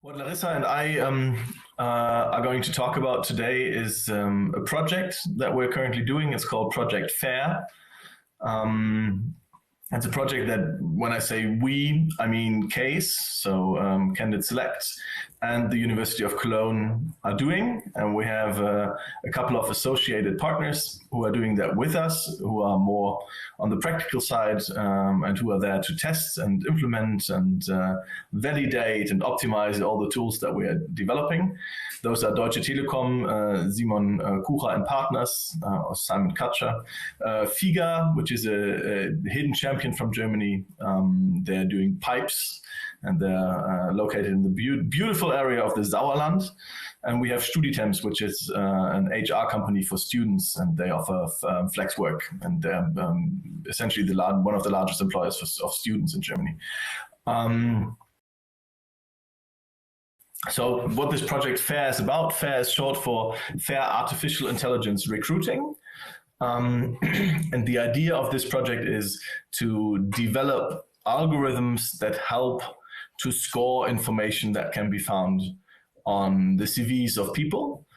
What Larissa and I are going to talk about today is a project that we're currently doing. It's called Project FAIR. It's a project that, when I say we, I mean CASE, so Candidate Select, and the University of Cologne are doing. And we have a couple of associated partners who are doing that with us, who are more on the practical side and who are there to test and implement and validate and optimize all the tools that we are developing. Those are Deutsche Telekom, Simon Kucher and Partners, or Simon Katscher, FIGA, which is a hidden champion from Germany. They're doing pipes, and they're located in the beautiful area of the Sauerland. And we have Studitemps, which is an HR company for students, and they offer flex work, and they're essentially one of the largest employers of students in Germany. So what this project FAIR is about, FAIR is short for Fair Artificial Intelligence Recruiting. And the idea of this project is to develop algorithms that help to score information that can be found on the CVs of people.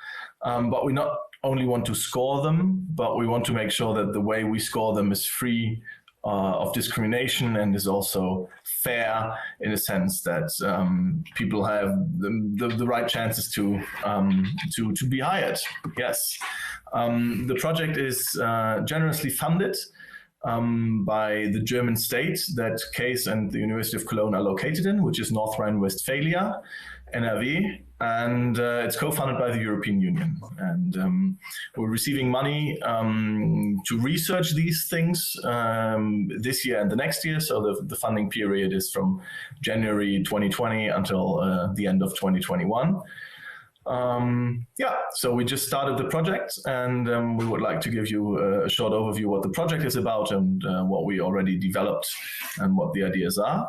But we not only want to score them, but we want to make sure that the way we score them is free of discrimination and is also fair in a sense that people have the right chances to be hired. Yes. The project is generously funded by the German state that CASE and the University of Cologne are located in, which is North Rhine-Westphalia, NRW, and it's co-funded by the European Union. And we're receiving money to research these things this year and the next year. So the funding period is from January 2020 until the end of 2021. So we just started the project, and we would like to give you a short overview what the project is about and what we already developed and what the ideas are.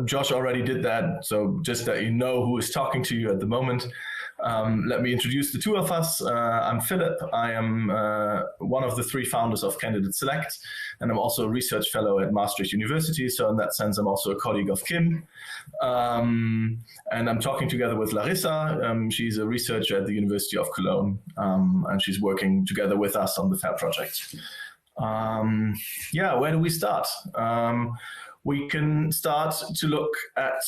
Josh already did that, so just that you know who is talking to you at the moment. Let me introduce the two of us. I'm Philipp. I am one of the three founders of Candidate Select, and I'm also a research fellow at Maastricht University. So in that sense, I'm also a colleague of Kim. And I'm talking together with Larissa. She's a researcher at the University of Cologne, and she's working together with us on the FAIR project. Where do we start? We can start to look at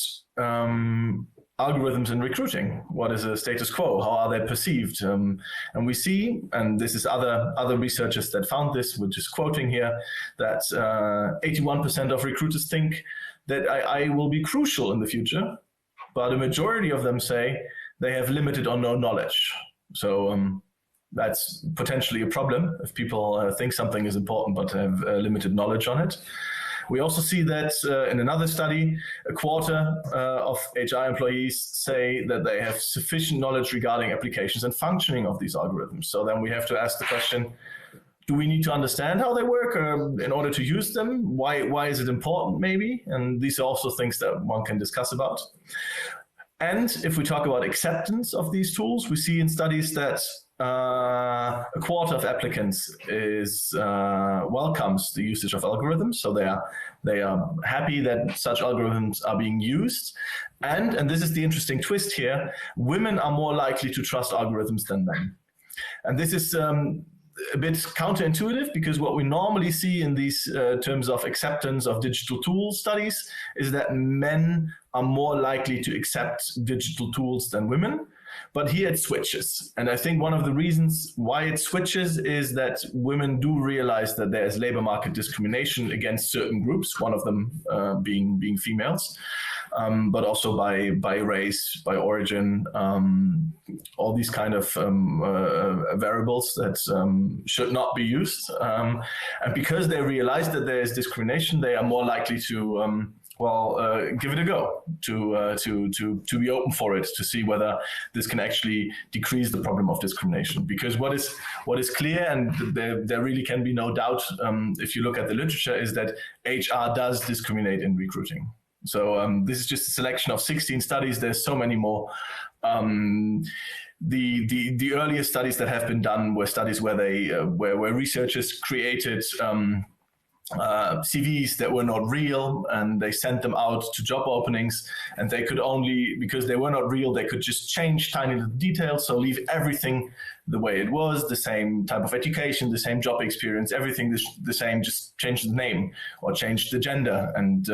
algorithms in recruiting. What is the status quo? How are they perceived? And we see, and this is other researchers that found this, we're just quoting here, that 81% of recruiters think that AI will be crucial in the future, but a majority of them say they have limited or no knowledge. So that's potentially a problem if people think something is important but have limited knowledge on it. We also see that in another study, a quarter of HR employees say that they have sufficient knowledge regarding applications and functioning of these algorithms. So then we have to ask the question, do we need to understand how they work in order to use them? Why is it important, maybe? And these are also things that one can discuss about. And if we talk about acceptance of these tools, we see in studies that a quarter of applicants welcomes the usage of algorithms, so they are happy that such algorithms are being used, and this is the interesting twist here: women are more likely to trust algorithms than men, and this is a bit counterintuitive, because what we normally see in these terms of acceptance of digital tool studies is that men are more likely to accept digital tools than women. But here it switches. And I think one of the reasons why it switches is that women do realize that there is labor market discrimination against certain groups, one of them being females, but also by race, by origin, all these kind of variables that should not be used. And because they realize that there is discrimination, they are more likely to give it a go, to be open for it, to see whether this can actually decrease the problem of discrimination. Because what is clear, and there really can be no doubt if you look at the literature, is that HR does discriminate in recruiting. So this is just a selection of 16 studies. There's so many more. The earliest studies that have been done were studies where researchers created CVs that were not real, and they sent them out to job openings, and they could only, because they were not real, they could just change tiny little details, so leave everything the way it was, the same type of education, the same job experience, everything the same, just change the name or change the gender and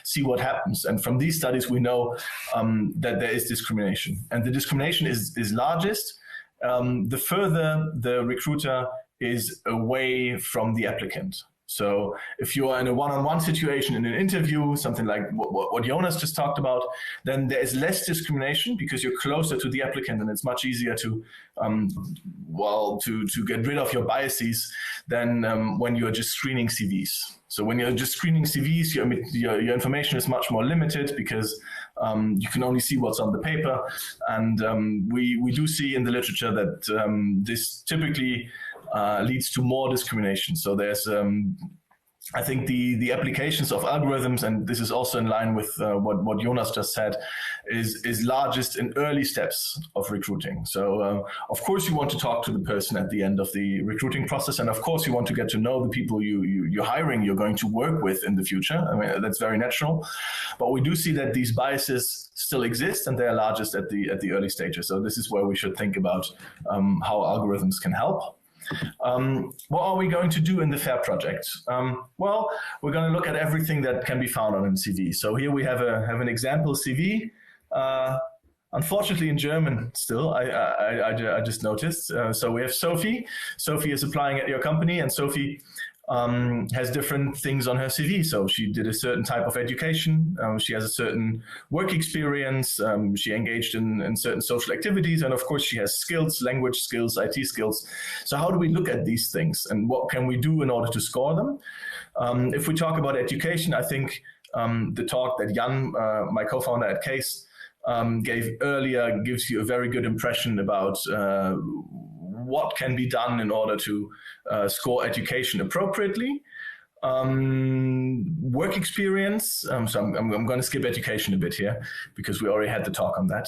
see what happens. And from these studies, we know that there is discrimination, and the discrimination is largest the further the recruiter is away from the applicant. So if you are in a one-on-one situation in an interview, something like what Jonas just talked about, then there is less discrimination because you're closer to the applicant, and it's much easier to get rid of your biases than when you're just screening CVs. So when you're just screening CVs, your information is much more limited because you can only see what's on the paper. And we do see in the literature that this typically leads to more discrimination. So there's, I think the applications of algorithms, and this is also in line with what Jonas just said, is largest in early steps of recruiting. So of course you want to talk to the person at the end of the recruiting process, and of course you want to get to know the people you're hiring, you're going to work with in the future. I mean, that's very natural. But we do see that these biases still exist, and they are largest at the early stages. So this is where we should think about how algorithms can help. What are we going to do in the FAIR project? Well, we're going to look at everything that can be found on a CV. So here we have an example CV, unfortunately in German still, I just noticed. So we have Sophie. Sophie is applying at your company, and Sophie has different things on her CV. So she did a certain type of education, she has a certain work experience, she engaged in certain social activities, and of course she has skills, language skills, IT skills. So how do we look at these things, and what can we do in order to score them? If we talk about education, I think the talk that Jan, my co-founder at CASE, gave earlier gives you a very good impression about what can be done in order to score education appropriately. Work experience, so I'm going to skip education a bit here because we already had the talk on that.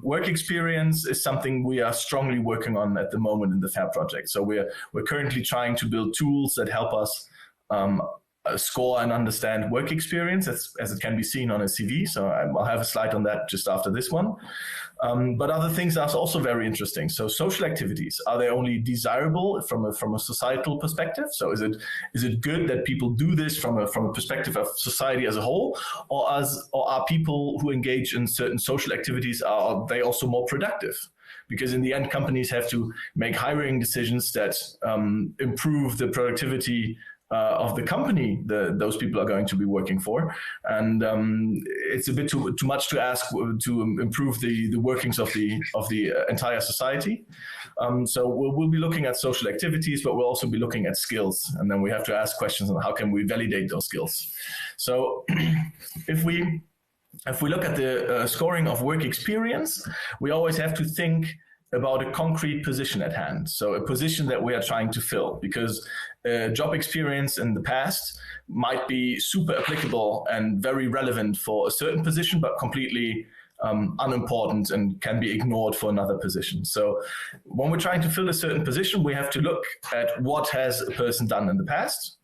Work experience is something we are strongly working on at the moment in the FAIR project. So we're currently trying to build tools that help us score and understand work experience as it can be seen on a CV. So I'll have a slide on that just after this one. But other things are also very interesting. So social activities, are they only desirable from a societal perspective? So is it good that people do this from a perspective of society as a whole, or are people who engage in certain social activities, are they also more productive? Because in the end, companies have to make hiring decisions that improve the productivity of the company those people are going to be working for, and it's a bit too much to ask to improve the workings of the entire society. So we'll be looking at social activities, but we'll also be looking at skills, and then we have to ask questions on how can we validate those skills. So if we look at the scoring of work experience, we always have to think about a concrete position at hand. So a position that we are trying to fill, because job experience in the past might be super applicable and very relevant for a certain position, but completely unimportant and can be ignored for another position. So when we're trying to fill a certain position, we have to look at what has a person done in the past.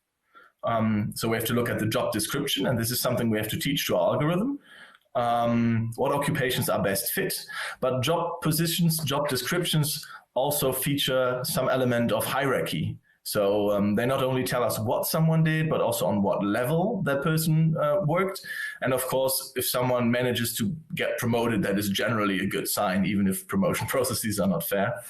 So we have to look at the job description, and this is something we have to teach to our algorithm. What occupations are best fit, but job positions, job descriptions also feature some element of hierarchy. So they not only tell us what someone did, but also on what level that person worked. And of course, if someone manages to get promoted, that is generally a good sign, even if promotion processes are not fair.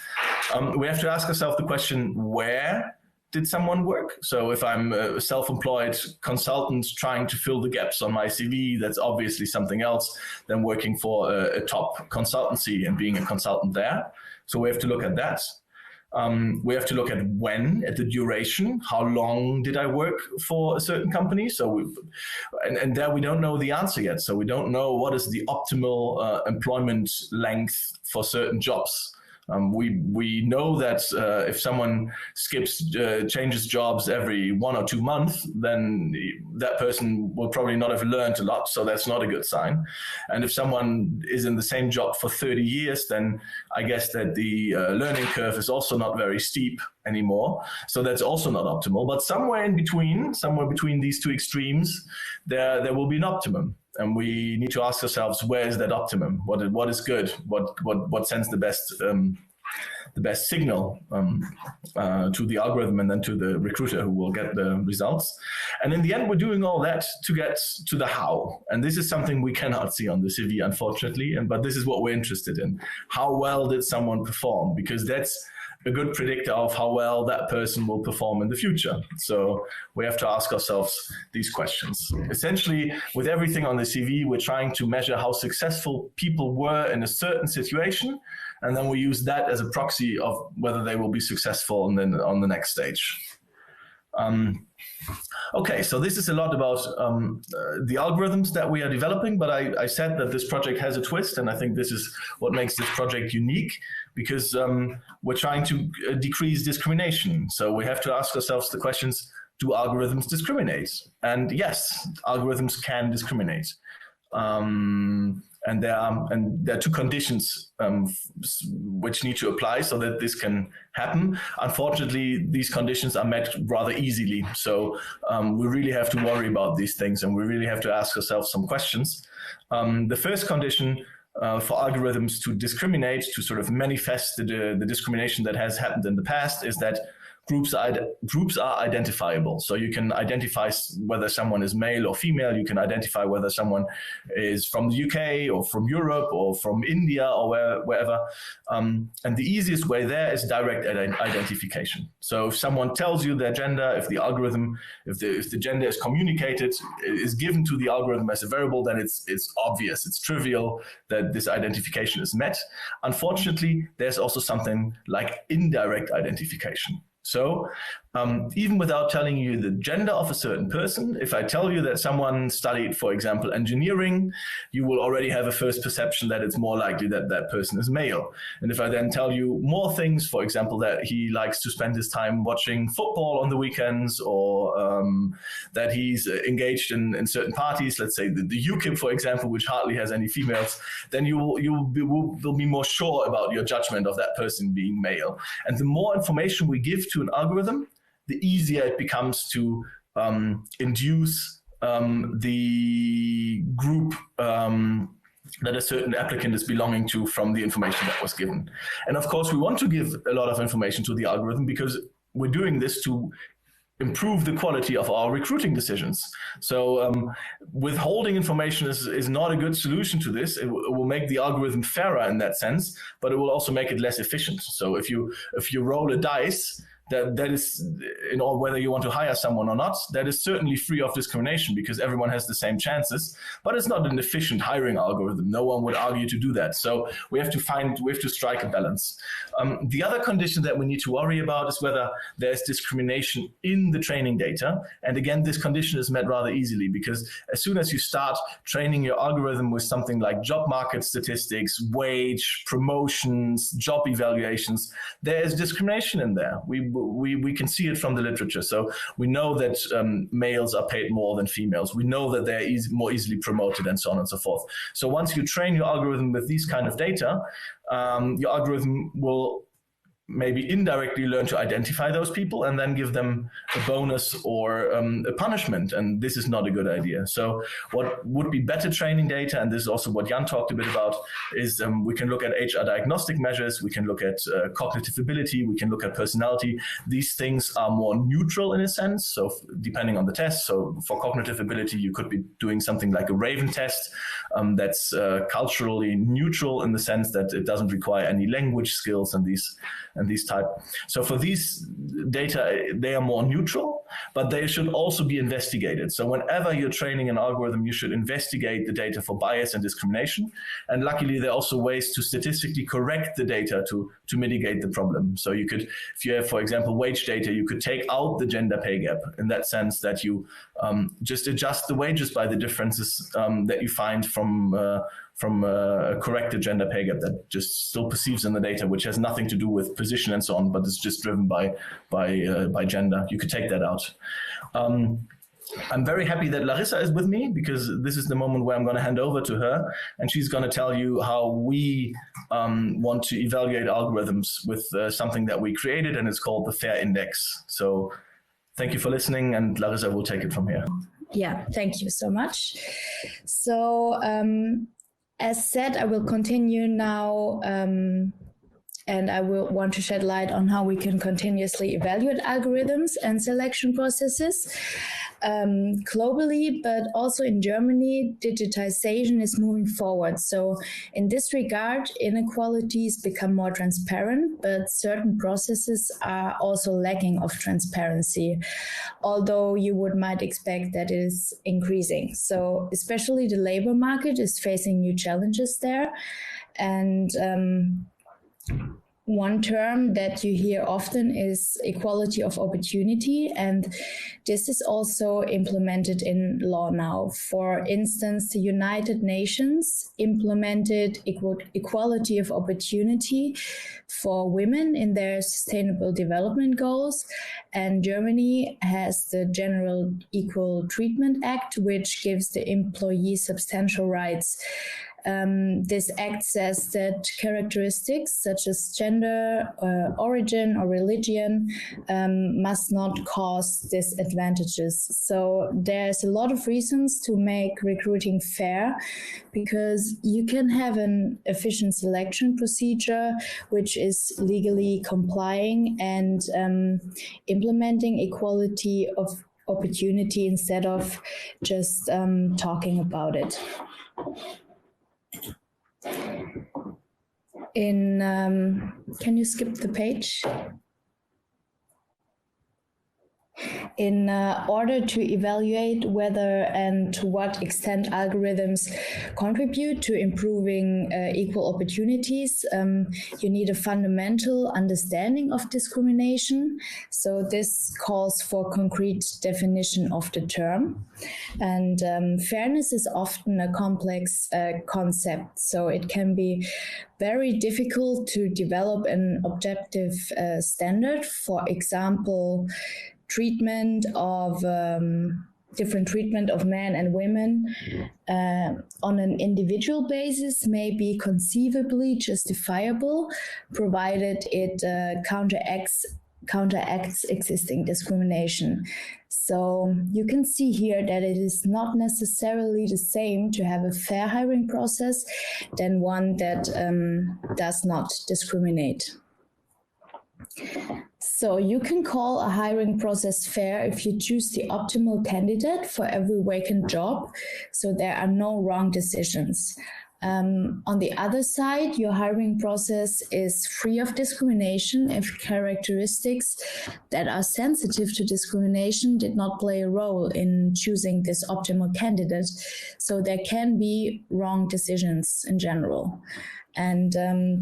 We have to ask ourselves the question, where did someone work? So if I'm a self-employed consultant trying to fill the gaps on my CV, that's obviously something else than working for a top consultancy and being a consultant there. So we have to look at that. We have to look at when, at the duration, how long did I work for a certain company? So and there we don't know the answer yet. So we don't know what is the optimal employment length for certain jobs. We know that if someone changes jobs every 1 or 2 months, then that person will probably not have learned a lot, so that's not a good sign. And if someone is in the same job for 30 years, then I guess that the learning curve is also not very steep anymore, so that's also not optimal. But somewhere between these two extremes, there will be an optimum. And we need to ask ourselves, where is that optimum? What is good? What sends the best signal to the algorithm and then to the recruiter who will get the results? And in the end, we're doing all that to get to the how. And this is something we cannot see on the CV, unfortunately. But this is what we're interested in. How well did someone perform? Because that's a good predictor of how well that person will perform in the future. So we have to ask ourselves these questions. Essentially, with everything on the CV, we're trying to measure how successful people were in a certain situation, and then we use that as a proxy of whether they will be successful on the next stage. Okay, so this is a lot about the algorithms that we are developing, but I said that this project has a twist, and I think this is what makes this project unique, because we're trying to decrease discrimination. So we have to ask ourselves the questions, do algorithms discriminate? And yes, algorithms can discriminate. And there are two conditions which need to apply so that this can happen. Unfortunately, these conditions are met rather easily. So we really have to worry about these things, and we really have to ask ourselves some questions. The first condition for algorithms to discriminate, to sort of manifest the discrimination that has happened in the past, is that groups are identifiable. So you can identify whether someone is male or female. You can identify whether someone is from the UK or from Europe or from India or wherever. And the easiest way there is direct identification. So if someone tells you their gender, if the gender is communicated, is given to the algorithm as a variable, then it's obvious, it's trivial that this identification is met. Unfortunately, there's also something like indirect identification. So even without telling you the gender of a certain person, if I tell you that someone studied, for example, engineering, you will already have a first perception that it's more likely that that person is male. And if I then tell you more things, for example, that he likes to spend his time watching football on the weekends, or that he's engaged in certain parties, let's say the UKIP, for example, which hardly has any females, then you will be more sure about your judgment of that person being male. And the more information we give to an algorithm, the easier it becomes to induce the group that a certain applicant is belonging to from the information that was given. And of course, we want to give a lot of information to the algorithm because we're doing this to improve the quality of our recruiting decisions. So withholding information is not a good solution to this. It will make the algorithm fairer in that sense, but it will also make it less efficient. So if you roll a dice, that is, whether you want to hire someone or not, that is certainly free of discrimination because everyone has the same chances, but it's not an efficient hiring algorithm. No one would argue to do that. So we have to strike a balance. The other condition that we need to worry about is whether there's discrimination in the training data. And again, this condition is met rather easily because as soon as you start training your algorithm with something like job market statistics, wage, promotions, job evaluations, there is discrimination in there. We can see it from the literature. So we know that males are paid more than females. We know that they're more easily promoted and so on and so forth. So once you train your algorithm with these kind of data, your algorithm will maybe indirectly learn to identify those people and then give them a bonus or a punishment. And this is not a good idea. So what would be better training data, and this is also what Jan talked a bit about, is we can look at HR diagnostic measures, we can look at cognitive ability, we can look at personality. These things are more neutral in a sense, so depending on the test. So for cognitive ability, you could be doing something like a Raven test that's culturally neutral in the sense that it doesn't require any language skills and these type. So for these data, they are more neutral, but they should also be investigated. So whenever you're training an algorithm, you should investigate the data for bias and discrimination. And luckily, there are also ways to statistically correct the data to mitigate the problem. So you could, if you have, for example, wage data, you could take out the gender pay gap in that sense that you just adjust the wages by the differences that you find from a corrected gender pay gap that just still perceives in the data, which has nothing to do with position and so on, but is just driven by gender. You could take that out. I'm very happy that Larissa is with me, because this is the moment where I'm going to hand over to her, and she's going to tell you how we want to evaluate algorithms with something that we created, and it's called the FAIR Index. So thank you for listening, and Larissa will take it from here. Yeah, thank you so much. So as said, I will continue now, and I will want to shed light on how we can continuously evaluate algorithms and selection processes. Globally, but also in Germany, digitization is moving forward. So in this regard, inequalities become more transparent, but certain processes are also lacking of transparency, although you might expect that it is increasing. So especially the labor market is facing new challenges there. And one term that you hear often is equality of opportunity, and this is also implemented in law now. For instance, the United Nations implemented equality of opportunity for women in their Sustainable Development Goals, and Germany has the General Equal Treatment Act, which gives the employee substantial rights. This act says that characteristics such as gender, origin, or religion must not cause disadvantages. So there's a lot of reasons to make recruiting fair, because you can have an efficient selection procedure which is legally complying and implementing equality of opportunity instead of just talking about it. Can you skip the page? In order to evaluate whether and to what extent algorithms contribute to improving equal opportunities, you need a fundamental understanding of discrimination. So this calls for concrete definition of the term. And fairness is often a complex concept, so it can be very difficult to develop an objective standard. For example, different treatment of men and women on an individual basis may be conceivably justifiable, provided it counteracts existing discrimination. So you can see here that it is not necessarily the same to have a fair hiring process than one that does not discriminate. So you can call a hiring process fair if you choose the optimal candidate for every vacant job, so there are no wrong decisions. On the other side, your hiring process is free of discrimination if characteristics that are sensitive to discrimination did not play a role in choosing this optimal candidate. So there can be wrong decisions in general. And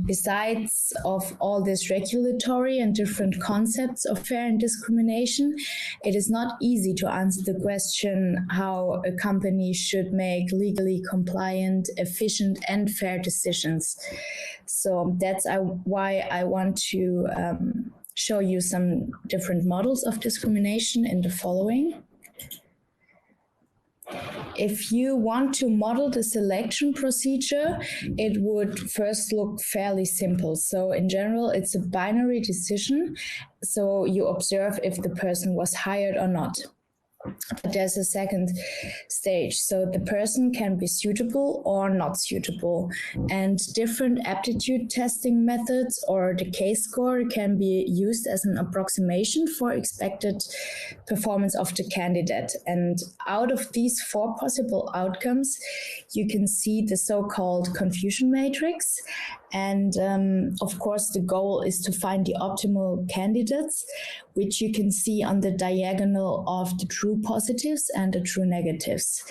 besides of all this regulatory and different concepts of fair and discrimination, it is not easy to answer the question how a company should make legally compliant, efficient, and fair decisions. So that's why I want to show you some different models of discrimination in the following. If you want to model the selection procedure, it would first look fairly simple. So in general, it's a binary decision. So you observe if the person was hired or not. But there's a second stage. So the person can be suitable or not suitable. And different aptitude testing methods or the K-score can be used as an approximation for expected performance of the candidate. And out of these 4 possible outcomes, you can see the so-called confusion matrix. And of course, the goal is to find the optimal candidates, which you can see on the diagonal of the true positives and the true negatives.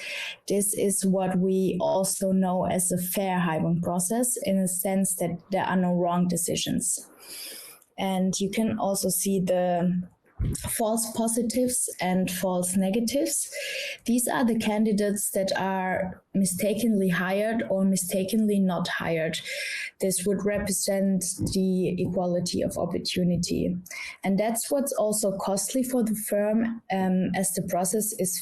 This is what we also know as a fair hiring process, in a sense that there are no wrong decisions. And you can also see the false positives and false negatives. These are the candidates that are mistakenly hired or mistakenly not hired. This would represent the equality of opportunity. And that's what's also costly for the firm, as the process is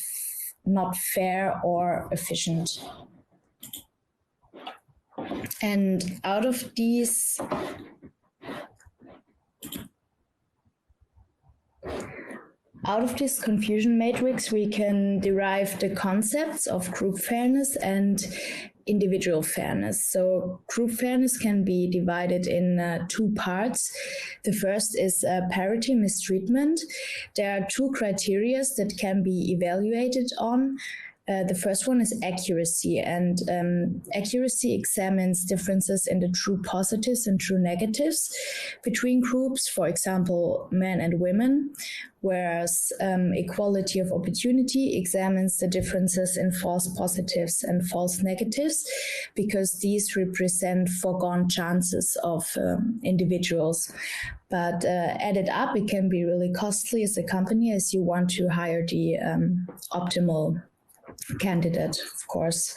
not fair or efficient. And out of this confusion matrix, we can derive the concepts of group fairness and individual fairness. So group fairness can be divided in two parts. The first is parity mistreatment. There are two criteria that can be evaluated on. The first one is accuracy, and accuracy examines differences in the true positives and true negatives between groups, for example, men and women, whereas equality of opportunity examines the differences in false positives and false negatives, because these represent foregone chances of individuals. But added up, it can be really costly as a company, as you want to hire the optimal candidate, of course.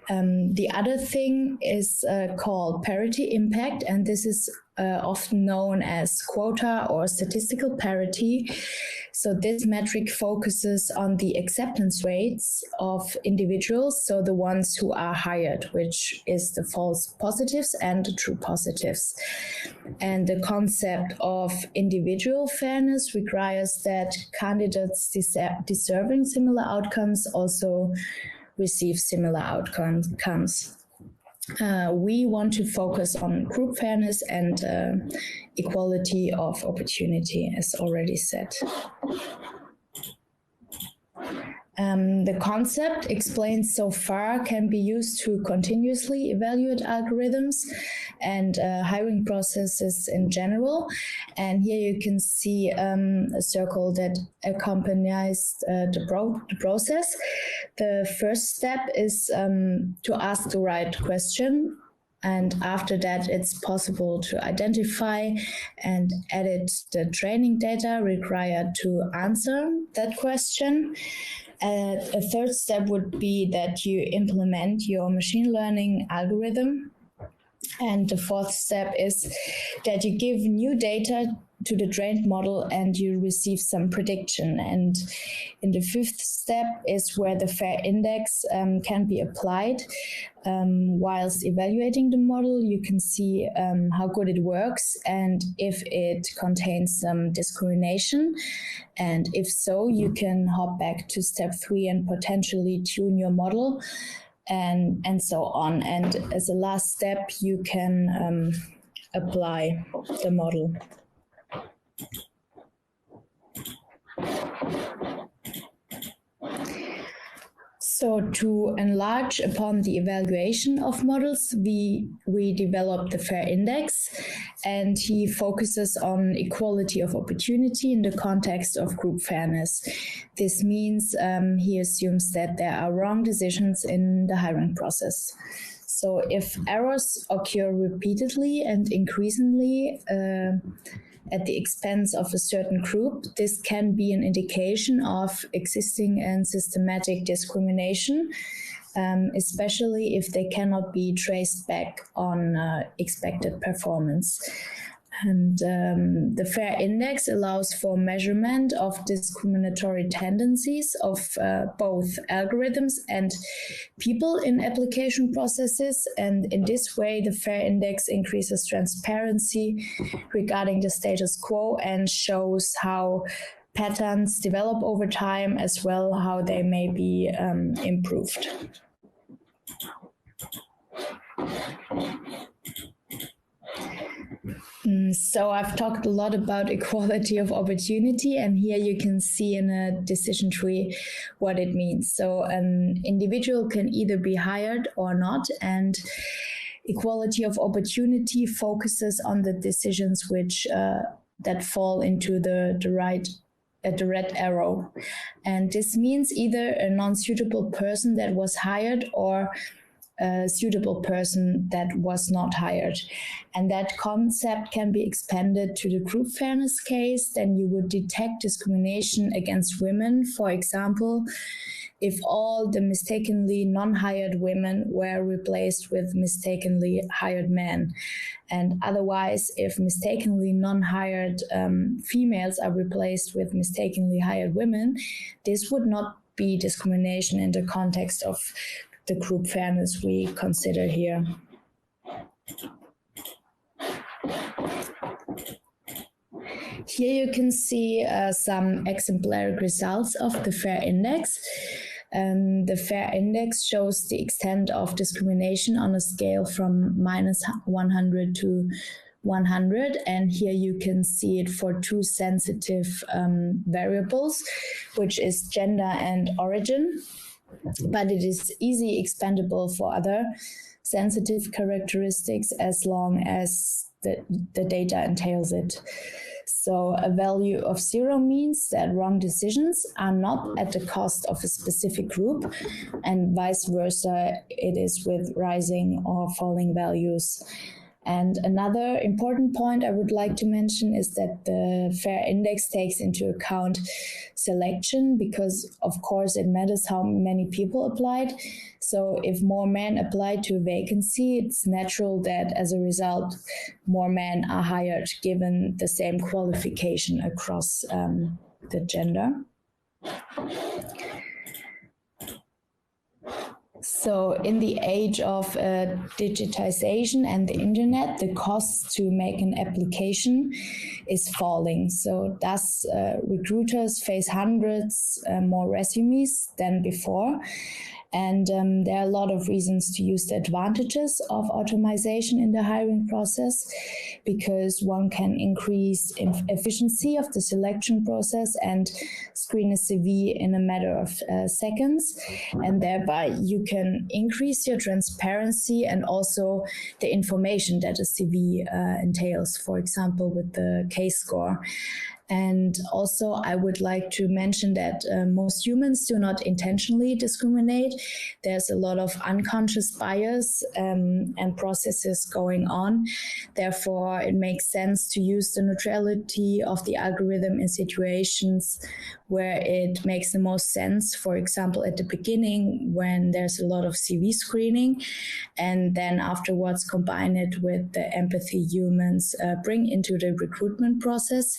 The other thing is called parity impact, and this is often known as quota or statistical parity. So this metric focuses on the acceptance rates of individuals, so the ones who are hired, which is the false positives and the true positives. And the concept of individual fairness requires that candidates deserving similar outcomes also receive similar outcomes. We want to focus on group fairness and equality of opportunity, as already said. The concept explained so far can be used to continuously evaluate algorithms and hiring processes in general. And here you can see a circle that accompanies the process. The first step is to ask the right question. And after that, it's possible to identify and edit the training data required to answer that question. A third step would be that you implement your machine learning algorithm. And the fourth step is that you give new data to the trained model and you receive some prediction. And in the fifth step is where the FAIR index can be applied. Whilst evaluating the model, you can see how good it works and if it contains some discrimination. And if so, you can hop back to step 3 and potentially tune your model and so on. And as a last step, you can apply the model. So to enlarge upon the evaluation of models, we developed the FAIR index, and he focuses on equality of opportunity in the context of group fairness. This means he assumes that there are wrong decisions in the hiring process. So if errors occur repeatedly and increasingly at the expense of a certain group, this can be an indication of existing and systematic discrimination, especially if they cannot be traced back on expected performance. And the FAIR index allows for measurement of discriminatory tendencies of both algorithms and people in application processes. And in this way, the FAIR index increases transparency regarding the status quo and shows how patterns develop over time, as well how they may be improved. So I've talked a lot about equality of opportunity, and here you can see in a decision tree what it means. So an individual can either be hired or not, and equality of opportunity focuses on the decisions which that fall into the red arrow. And this means either a non-suitable person that was hired or a suitable person that was not hired. And that concept can be expanded to the group fairness case. Then you would detect discrimination against women, for example, if all the mistakenly non-hired women were replaced with mistakenly hired men. And otherwise, if mistakenly non-hired females are replaced with mistakenly hired women, this would not be discrimination in the context of the group fairness we consider here. Here you can see some exemplary results of the FAIR Index. The FAIR Index shows the extent of discrimination on a scale from -100 to 100, and here you can see it for two sensitive variables, which is gender and origin, but it is easily expandable for other sensitive characteristics as long as the data entails it. So a value of 0 means that wrong decisions are not at the cost of a specific group, and vice versa, it is with rising or falling values. And another important point I would like to mention is that the FAIR Index takes into account selection, because of course it matters how many people applied. So if more men apply to a vacancy, it's natural that as a result, more men are hired given the same qualification across the gender. So in the age of digitization and the internet, the cost to make an application is falling. So thus recruiters face hundreds more resumes than before. And there are a lot of reasons to use the advantages of automation in the hiring process, because one can increase efficiency of the selection process and screen a CV in a matter of seconds. And thereby you can increase your transparency and also the information that a CV entails, for example, with the case score. And also, I would like to mention that most humans do not intentionally discriminate. There's a lot of unconscious bias and processes going on. Therefore, it makes sense to use the neutrality of the algorithm in situations where it makes the most sense. For example, at the beginning, when there's a lot of CV screening, and then afterwards combine it with the empathy humans bring into the recruitment process.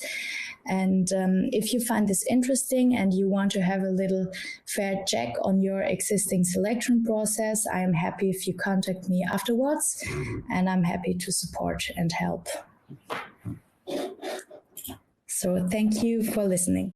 And if you find this interesting and you want to have a little fair check on your existing selection process, I am happy if you contact me afterwards, and I'm happy to support and help. So thank you for listening.